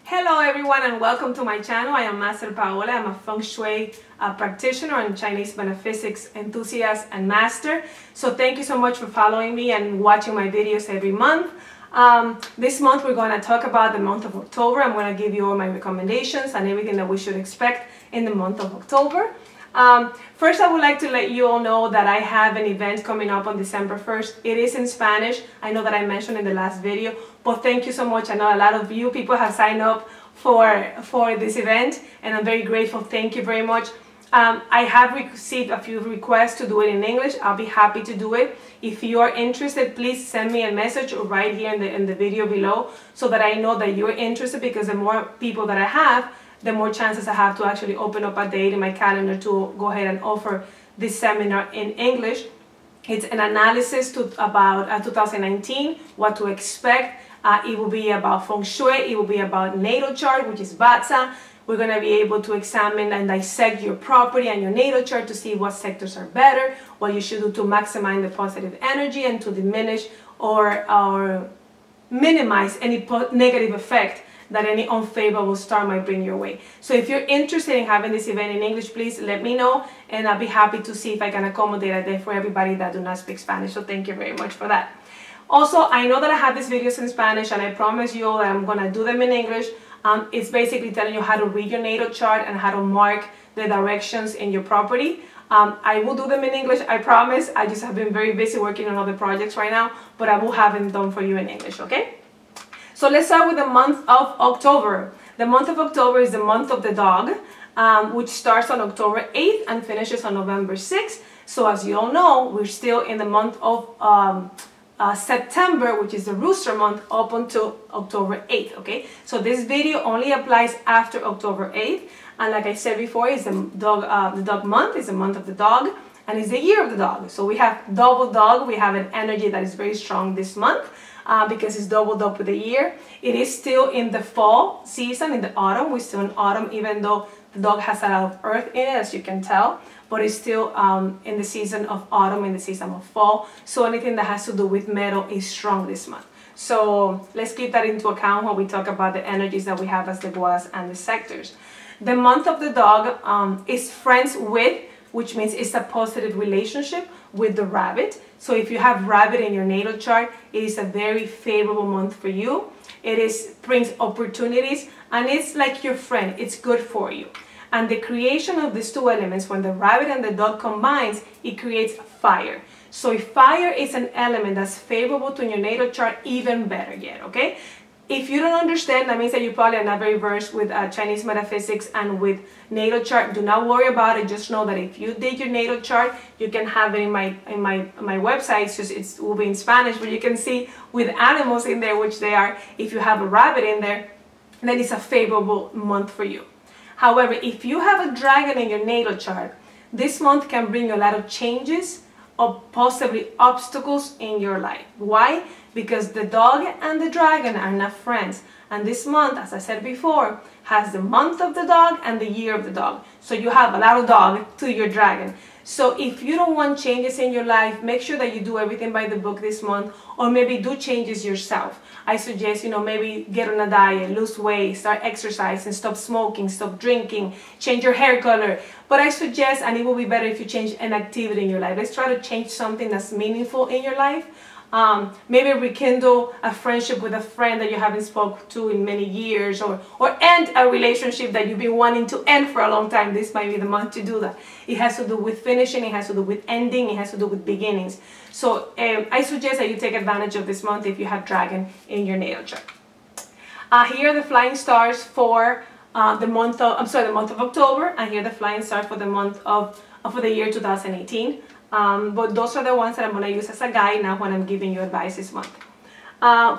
Hello everyone and welcome to my channel. I am Master Paola. I'm a Feng Shui practitioner and Chinese metaphysics enthusiast and master. So thank you so much for following me and watching my videos every month. This month we're going to talk about the month of October. I'm going to give you all my recommendations and everything that we should expect in the month of October. First, I would like to let you all know that I have an event coming up on December 1st. It is in Spanish. I know that I mentioned in the last video, but thank you so much. I know a lot of you people have signed up for this event, and I'm very grateful. Thank you very much. I have received a few requests to do it in English. I'll be happy to do it. If you are interested, please send me a message right here in the video below so that I know that you're interested, because the more people that I have, the more chances I have to actually open up a date in my calendar to go ahead and offer this seminar in English. It's an analysis about 2019, what to expect. It will be about Feng Shui, it will be about natal chart, which is BaZi. We're going to be able to examine and dissect your property and your natal chart to see what sectors are better, what you should do to maximize the positive energy and to diminish or minimize any negative effect that any unfavorable star might bring your way. So if you're interested in having this event in English, please let me know, and I'll be happy to see if I can accommodate a day for everybody that do not speak Spanish. So thank you very much for that. Also, I know that I have these videos in Spanish, and I promise you all that I'm going to do them in English. It's basically telling you how to read your natal chart and how to mark the directions in your property. I will do them in English, I promise. I just have been very busy working on other projects right now, but I will have them done for you in English, okay? So let's start with the month of October. The month of October is the month of the dog, which starts on October 8th and finishes on November 6th. So as you all know, we're still in the month of September, which is the rooster month, up until October 8th, okay? So this video only applies after October 8th. And like I said before, it's the dog month, it's the month of the dog, and it's the year of the dog. So we have double dog, we have an energy that is very strong this month. Because it's doubled up with the year. It is still in the fall season, in the autumn. We're still in autumn, even though the dog has a lot of earth in it, as you can tell. But it's still in the season of autumn, in the season of fall. So anything that has to do with metal is strong this month. So let's keep that into account when we talk about the energies that we have as the guas and the sectors. The month of the dog is friends with, which means it's a positive relationship with the rabbit. So if you have rabbit in your natal chart, it is a very favorable month for you. It brings opportunities, and it's like your friend. It's good for you. And the creation of these two elements, when the rabbit and the dog combines, it creates fire. So if fire is an element that's favorable to your natal chart, even better yet, okay? If you don't understand, that means that you probably are not very versed with Chinese metaphysics and with natal chart. Do not worry about it. Just know that if you did your natal chart, you can have it in my website. It will be in Spanish, but you can see with animals in there, which they are. If you have a rabbit in there, then it's a favorable month for you. However, if you have a dragon in your natal chart, this month can bring a lot of changes or possibly obstacles in your life. Why? Because the dog and the dragon are not friends. And this month, as I said before, has the month of the dog and the year of the dog. So you have a lot of dog to your dragon. So if you don't want changes in your life, make sure that you do everything by the book this month, or maybe do changes yourself. I suggest, maybe get on a diet, lose weight, start exercising, stop smoking, stop drinking, change your hair color. But I suggest, and it will be better if you change an activity in your life. Let's try to change something that's meaningful in your life. Maybe rekindle a friendship with a friend that you haven't spoken to in many years, or end a relationship that you've been wanting to end for a long time. This might be the month to do that. It has to do with finishing, it has to do with ending, it has to do with beginnings. So I suggest that you take advantage of this month if you have dragon in your natal chart. Here are the flying stars for the month of October, and here are the flying stars for the month for the year 2018. But those are the ones that I'm going to use as a guide now when I'm giving you advice this month.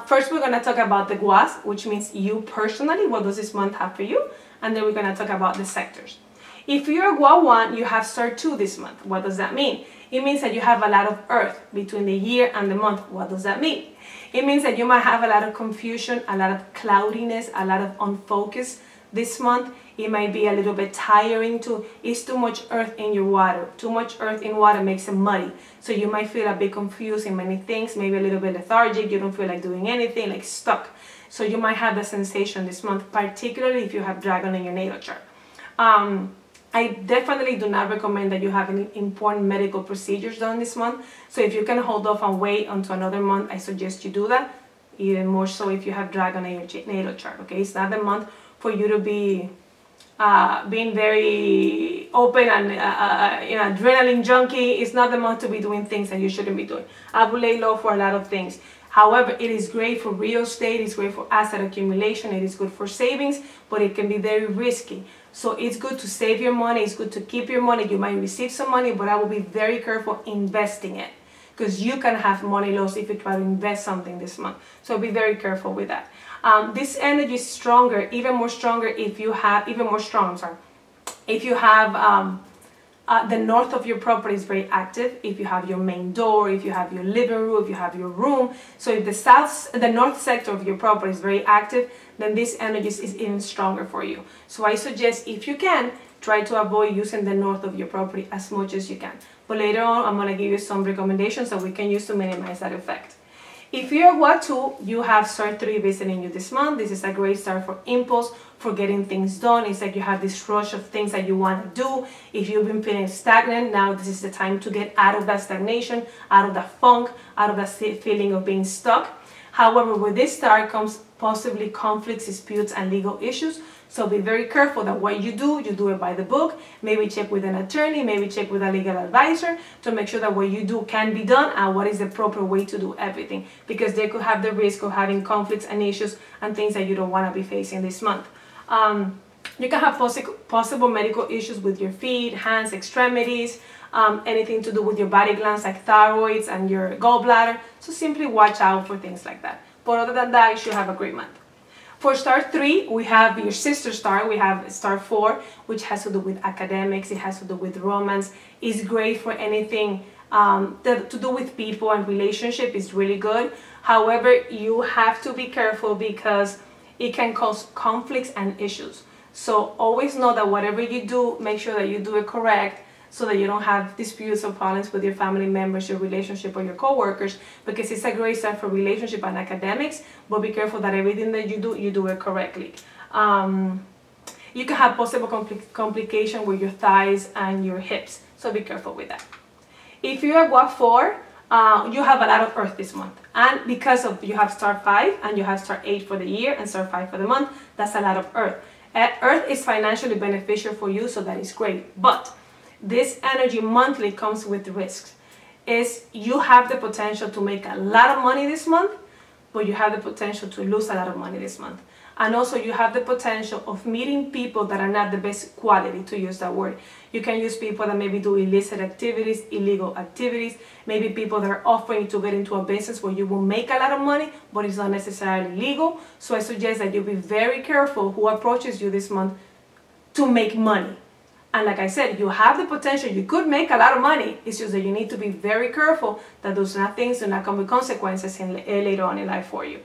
First, we're going to talk about the guas, which means you personally. What does this month have for you? And then we're going to talk about the sectors. If you're a gua 1, you have star 2 this month. What does that mean? It means that you have a lot of earth between the year and the month. What does that mean? It means that you might have a lot of confusion, a lot of cloudiness, a lot of unfocus this month. It might be a little bit tiring it's too much earth in your water. Too much earth in water makes it muddy. So you might feel a bit confused in many things, maybe a little bit lethargic, you don't feel like doing anything, like stuck. So you might have the sensation this month, particularly if you have dragon in your natal chart. I definitely do not recommend that you have any important medical procedures done this month. So if you can hold off and wait until another month, I suggest you do that. Even more so if you have dragon in your natal chart. Okay, it's not the month for you to be being very open and adrenaline junkie. It's not the month to be doing things that you shouldn't be doing. I will lay low for a lot of things. However, it is great for real estate, it's great for asset accumulation, it is good for savings, but it can be very risky. So it's good to save your money, it's good to keep your money. You might receive some money, but I will be very careful investing it, because you can have money loss if you try to invest something this month. So be very careful with that. This energy is stronger, even more stronger if you have, if you have the north of your property is very active, if you have your main door, if you have your living room, if you have your room. So if the north sector of your property is very active, then this energy is even stronger for you. So I suggest, if you can, try to avoid using the north of your property as much as you can. But later on, I'm going to give you some recommendations that we can use to minimize that effect. If you're Watu, you have Star 3 visiting you this month. This is a great start for impulse, for getting things done. It's like you have this rush of things that you want to do. If you've been feeling stagnant, now this is the time to get out of that stagnation, out of that funk, out of that feeling of being stuck. However, with this star comes possibly conflicts, disputes, and legal issues. So be very careful that what you do it by the book. Maybe check with an attorney, maybe check with a legal advisor to make sure that what you do can be done and what is the proper way to do everything. Because they could have the risk of having conflicts and issues and things that you don't want to be facing this month. You can have possible medical issues with your feet, hands, extremities, anything to do with your body glands like thyroids and your gallbladder. So simply watch out for things like that. But other than that, you should have a great month. For Star 3, we have your sister star. We have Star 4, which has to do with academics. It has to do with romance. It's great for anything to do with people and relationship. Is really good. However, you have to be careful because it can cause conflicts and issues. So always know that whatever you do, make sure that you do it correct, so that you don't have disputes or problems with your family members, your relationship, or your co-workers, because it's a great start for relationship and academics, but be careful that everything that you do it correctly. You can have possible complication with your thighs and your hips, so be careful with that. If you're a Gua 4, you have a lot of earth this month, and because of you have Star 5 and you have Star 8 for the year and Star 5 for the month, that's a lot of earth. Earth is financially beneficial for you, so that is great, but this energy monthly comes with risks. You have the potential to make a lot of money this month, but you have the potential to lose a lot of money this month. And also you have the potential of meeting people that are not the best quality, to use that word. You can use people that maybe do illicit activities, illegal activities, maybe people that are offering to get into a business where you will make a lot of money, but it's not necessarily legal. So I suggest that you be very careful who approaches you this month to make money. And like I said, you have the potential, you could make a lot of money. It's just that you need to be very careful that those things do not come with consequences later on in life for you.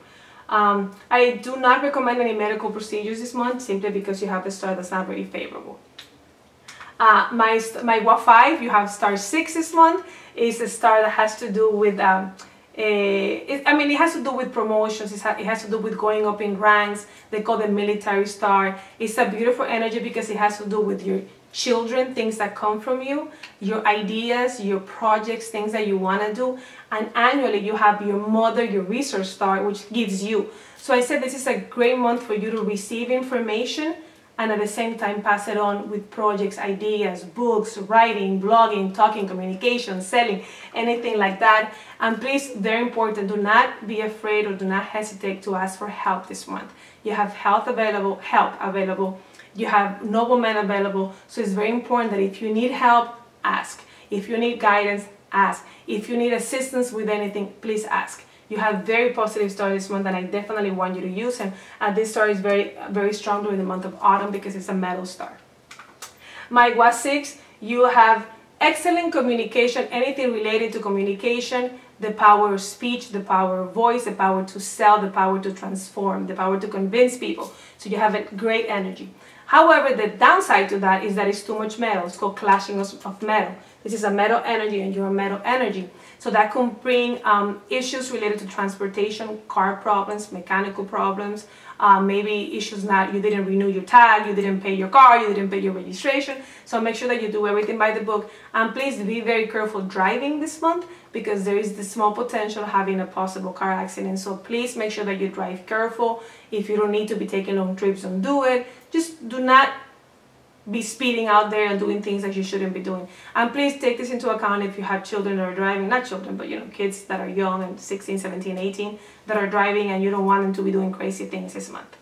I do not recommend any medical procedures this month, simply because you have a star that's not very favorable. My Gua 5, you have Star 6 this month. It's a star that has to do with it has to do with promotions. It has to do with going up in ranks. They call it military star. It's a beautiful energy because it has to do with your children, things that come from you, your ideas, your projects, things that you want to do. And annually you have your mother, your research star, which gives you. So I said this is a great month for you to receive information and at the same time pass it on with projects, ideas, books, writing, blogging, talking, communication, selling, anything like that. And please, very important, do not be afraid or do not hesitate to ask for help this month. You have help available. You have noblemen available. So it's very important that if you need help, ask. If you need guidance, ask. If you need assistance with anything, please ask. You have very positive star this month, and I definitely want you to use him. This star is very, very strong during the month of autumn because it's a metal star. My Gua 6, you have excellent communication, anything related to communication, the power of speech, the power of voice, the power to sell, the power to transform, the power to convince people. So you have a great energy. However, the downside to that is that it's too much metal. It's called clashing of metal. This is a metal energy and you're a metal energy. So that can bring issues related to transportation, car problems, mechanical problems, maybe issues that you didn't renew your tag, you didn't pay your car, you didn't pay your registration. So make sure that you do everything by the book. And please be very careful driving this month because there is the small potential of having a possible car accident. So please make sure that you drive careful. If you don't need to be taking long trips, don't do it. Just do not be speeding out there and doing things that you shouldn't be doing. And please take this into account if you have children that are driving, not children, but kids that are young and 16, 17, 18 that are driving and you don't want them to be doing crazy things this month.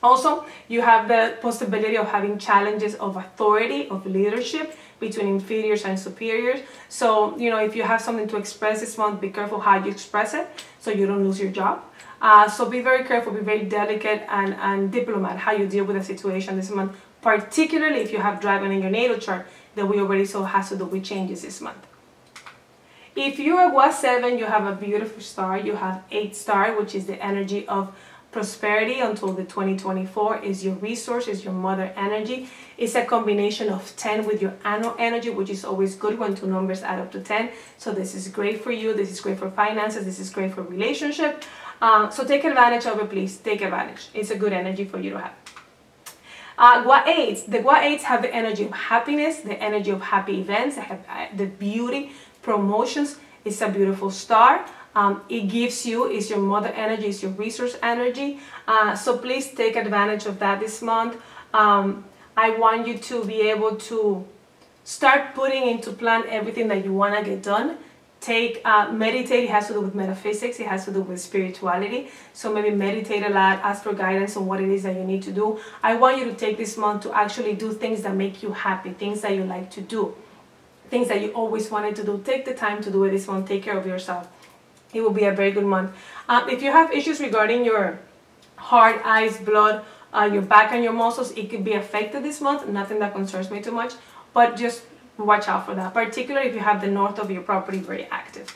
Also, you have the possibility of having challenges of authority, of leadership between inferiors and superiors. So, if you have something to express this month, be careful how you express it so you don't lose your job. So be very careful, be very delicate and diplomat how you deal with the situation this month, particularly if you have dragon in your natal chart that we already saw has to do with changes this month. If you're a Gua 7, you have a beautiful star. You have 8 star, which is the energy of prosperity until the 2024, is your resource, is your mother energy. It's a combination of 10 with your annual energy, which is always good when 2 numbers add up to 10. So this is great for you. This is great for finances. This is great for relationship. So take advantage of it, please. Take advantage. It's a good energy for you to have. Gua 8s. The Gua 8s have the energy of happiness, the energy of happy events. They have the beauty, promotions. It's a beautiful star. It gives you, is your mother energy, is your resource energy. So please take advantage of that this month. I want you to be able to start putting into plan everything that you want to get done. Meditate. It has to do with metaphysics. It has to do with spirituality. So maybe meditate a lot, ask for guidance on what it is that you need to do. I want you to take this month to actually do things that make you happy, things that you like to do, things that you always wanted to do. Take the time to do it this month. Take care of yourself. It will be a very good month. If you have issues regarding your heart, eyes, blood, your back and your muscles, it could be affected this month. Nothing that concerns me too much, but just watch out for that, particularly if you have the north of your property very active.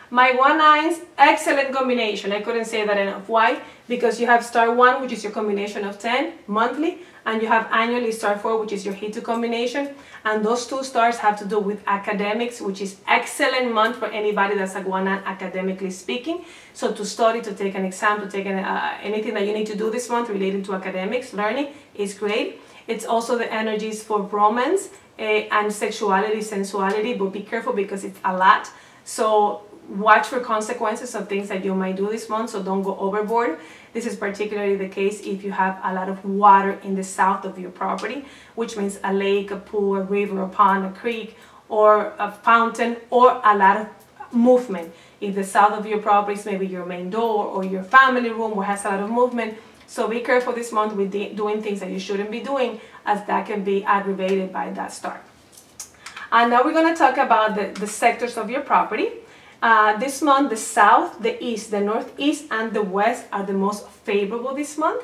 My 1-9s, excellent combination. I couldn't say that enough. Why? Because you have star 1, which is your combination of 10 monthly, and you have annually star 4, which is your Hitu combination. And those 2 stars have to do with academics, which is excellent month for anybody that's a Guanan academically speaking. So to study, to take an exam, to take anything that you need to do this month relating to academics, learning is great. It's also the energies for romance and sexuality, sensuality, but be careful because it's a lot. So watch for consequences of things that you might do this month, so don't go overboard. This is particularly the case if you have a lot of water in the south of your property, which means a lake, a pool, a river, a pond, a creek, or a fountain, or a lot of movement. If the south of your property is maybe your main door or your family room where has a lot of movement, so be careful this month with doing things that you shouldn't be doing, as that can be aggravated by that star. And now we're going to talk about the sectors of your property. This month, the south, the east, the northeast, and the west are the most favorable this month.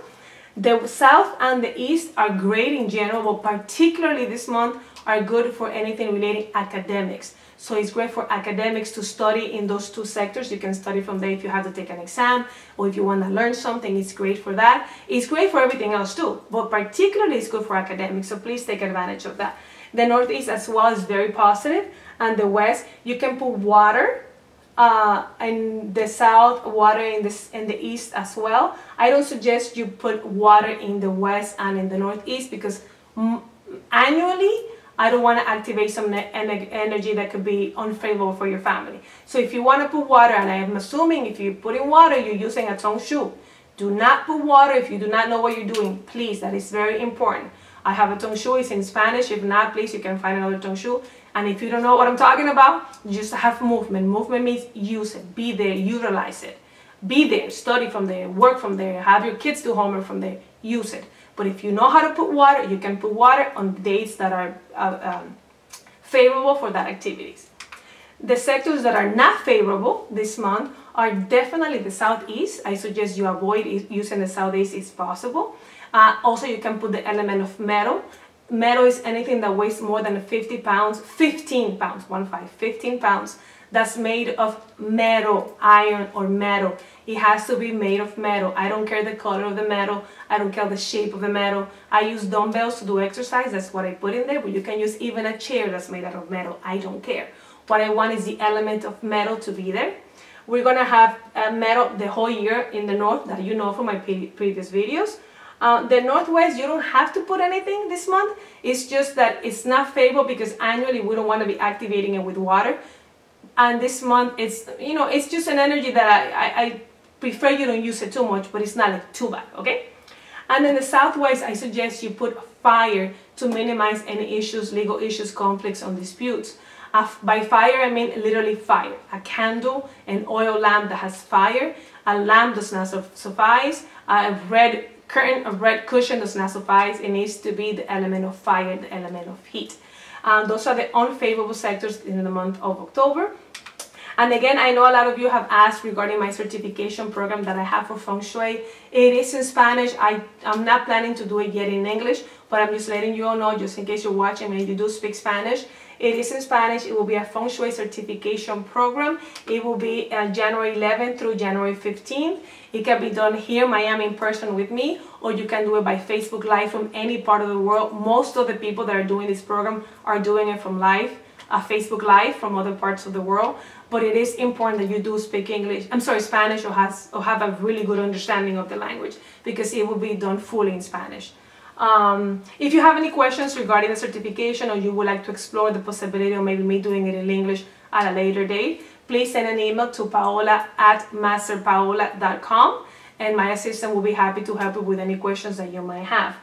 The south and the east are great in general, but particularly this month are good for anything relating academics. So it's great for academics to study in those 2 sectors. You can study from there if you have to take an exam or if you want to learn something. It's great for that. It's great for everything else too, but particularly it's good for academics. So please take advantage of that. The northeast as well is very positive, and the west, you can put water in the south, water in the east as well. I don't suggest you put water in the west and in the northeast because annually I don't want to activate some energy that could be unfavorable for your family. So if you want to put water, and I am assuming if you put in water, you're using a Tong Shu. Do not put water if you do not know what you're doing. Please, that is very important. I have a Tong Shu, it's in Spanish. If not, please, you can find another Tong Shu. And if you don't know what I'm talking about, just have movement. Movement means use it, be there, utilize it. Be there, study from there, work from there, have your kids do homework from there, use it. But if you know how to put water, you can put water on dates that are favorable for that activities. The sectors that are not favorable this month are definitely the southeast. I suggest you avoid using the southeast if possible. Also, you can put the element of metal. Metal is anything that weighs more than 50 pounds, 15 pounds, 15 pounds, that's made of metal, iron or metal. It has to be made of metal. I don't care the color of the metal. I don't care the shape of the metal. I use dumbbells to do exercise. That's what I put in there. But you can use even a chair that's made out of metal. I don't care. What I want is the element of metal to be there. We're going to have metal the whole year in the north, that you know from my previous videos. The northwest, you don't have to put anything this month. It's just that it's not favorable because annually we don't want to be activating it with water. And this month, it's, you know, it's just an energy that I prefer you don't use it too much, but it's not like too bad, okay? And in the southwest, I suggest you put fire to minimize any issues, legal issues, conflicts, or disputes. By fire, I mean literally fire. A candle, an oil lamp that has fire. A lamp does not suffice. A red curtain, a red cushion does not suffice. It needs to be the element of fire, the element of heat. Those are the unfavorable sectors in the month of October. And again, I know a lot of you have asked regarding my certification program that I have for Feng Shui. It is in Spanish. I'm not planning to do it yet in English, but I'm just letting you all know, just in case you're watching and you do speak Spanish. It is in Spanish. It will be a Feng Shui certification program. It will be January 11th through January 15th. It can be done here in Miami in person with me, or you can do it by Facebook Live from any part of the world. Most of the people that are doing this program are doing it from Facebook Live from other parts of the world. But it is important that you do speak Spanish, or have a really good understanding of the language, because it will be done fully in Spanish. If you have any questions regarding the certification, or you would like to explore the possibility of maybe me doing it in English at a later date, please send an email to paola@masterpaola.com, and my assistant will be happy to help you with any questions that you might have.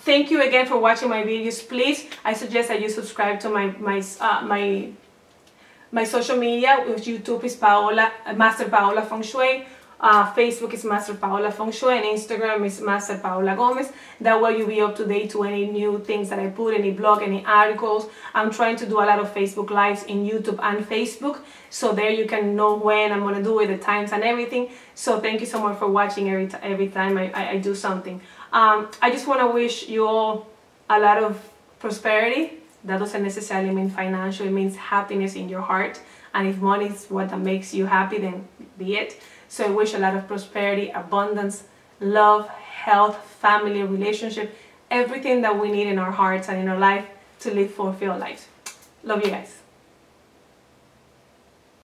Thank you again for watching my videos. Please, I suggest that you subscribe to my social media, which YouTube is Master Paola Feng Shui. Facebook is Master Paola Feng Shui, and Instagram is Master Paola Gomez. That way you'll be up to date to any new things that I put, any blog, any articles. I'm trying to do a lot of Facebook Lives in YouTube and Facebook, so there you can know when I'm going to do it, the times and everything. So thank you so much for watching every time I do something. I just want to wish you all a lot of prosperity. That doesn't necessarily mean financial. It means happiness in your heart. And if money is what that makes you happy, then be it. So I wish a lot of prosperity, abundance, love, health, family, relationship, everything that we need in our hearts and in our life to live fulfilled lives. Love you guys.